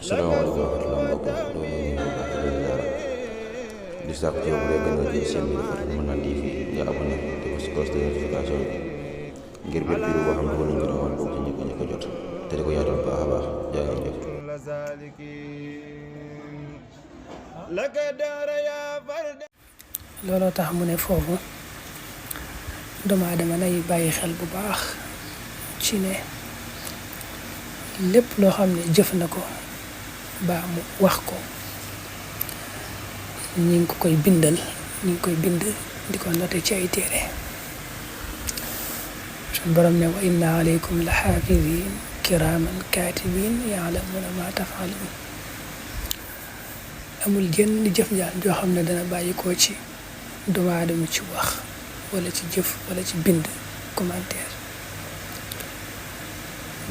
salaamaaleykum wa rahmatulah mbokk mi ñu di sàkku ci yow bu dee gën nga jël seen bi dafa mën naa di fi nga abonné te ko si cloche de notification bi ngir bépp vidéo boo xam ne nañ ko doon bokk ci ñëpp ko jot te di ko yaatal baax a baax jaa ngeen jëf. looloo tax mu ne foofu doomu aadama nay bàyyi xel bu baax ci ne lépp loo xam ne jëf na ko baa mu wax ko ñi ngi ko koy bindal ñi ngi koy bind di ko noté ci ay téere suñ borom ne wa inna alaykum la xaafidin kiraman katibin ya'lamuna ma taf'alun amul genn jëf jaan joo xam ne dana bàyyi ko ci doomu aadama ci wax wala ci jëf wala ci bind commentaire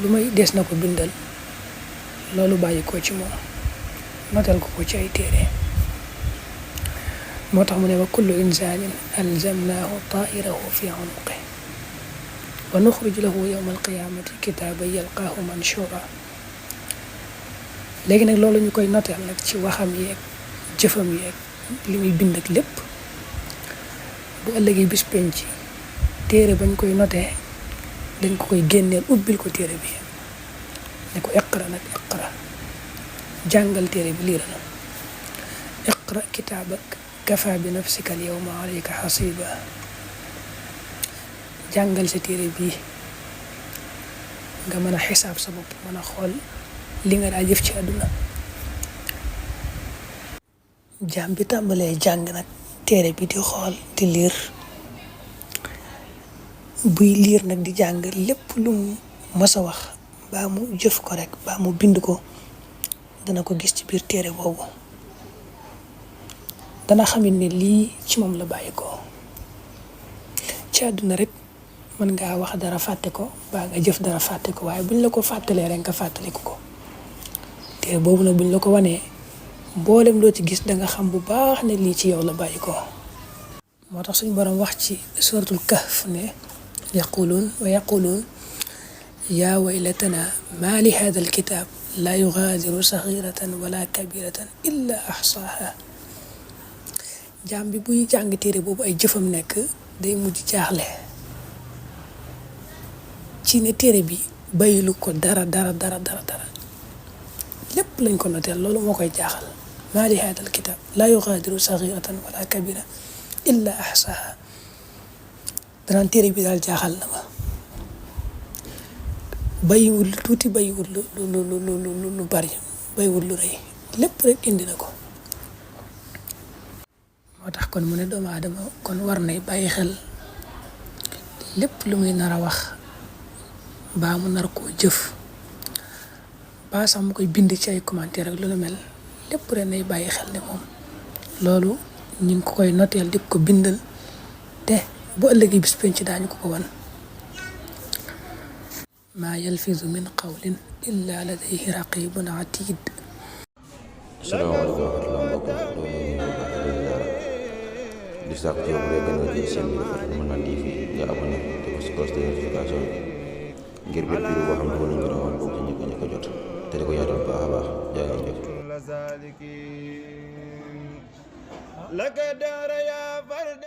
lu may des na ko bindal loolu bàyyi ko ci moom notal ko ci ay téere moo tax mu ne wa kullu insaanin alzamnaahu taa'irahu fi unuqi wa nuxrij lahu yawma alqiyaamati kitaaban yalqaahu manshura léegi nag loolu ñu koy notal nag ci waxam yeeg jëfam yeeg li muy bind ak lépp bu ëllëgee bis penc téere bañ koy notee dañ ko koy génneel ubbil ko téere bi ne ko iqra nag iqra jàngal téere bi liira la iqra kitaabak kafa bi nafsika al yawma alayka hasiba jàngal sa téere bii nga mën a xisaab sa bopp mën a xool li nga daa jëf ci àdduna jaam bi tàmbalee jàng nag téere bi di xool di liir buy liir nag di jàng lépp lu mu mës a wax baa mu jëf ko rek baa mu bind ko dana ko gis ci biir téere boobu dana xamit ne lii ci moom la bàyyi ko ci àdduna rek mën ngaa wax dara fàtte ko baa nga jëf dara fàtte ko waaye buñ la ko fàttalee rek nga fàttaliku ko téere boobu nag buñ la ko wanee mboolem loo ci gis danga xam bu baax ne lii ci yow la bàyyi ko moo tax suñu borom wax ci suratul kahf ne yaquluun yaa waylatana maa li hada alkitab laa yugaadiru saxiratan wala kabiratan illa axsaaha jaam bi buy jàng téere boobu ay jëfam nekk day mujj jaaxle ci ne téere bi bayilu ko dara lépp lañ ko noteel loolu moo koy jaaxal maa li hada alkitab laa yugaadiru saxiratan wala kabira illa axsaaha danaan téere bi daal jaaxal na ma bayiwul lu tuuti bayiwul lu bari bayiwul lu rëy lépp rek indi na ko moo tax kon mu ne doomu aadama kon war nay bàyyi xel lépp lu muy nar a wax baa mu nar koo jëf baa sax mu koy bind ci ay commentaire ak lu nu mel lépp rek nay bàyyi xel ne moom loolu ñu ngi ko koy noteel di ko bindal te bu ëllëgee bis penc daañu ko wan maa yalfizu min qawlin illa ladayhi raqibun atid. salaamaaleykum wa rahmatulah mbokk mi di sàkku ci yow bu dee gën nga jël seen bi dafa mën naa di fi nga abonné te ko si cloche de notification bi ngir bépp vidéo boo xam ne nañ ko doon bokk ci ñëpp ko jot te di ko yaatal baax a baax jaa ngeen jëf.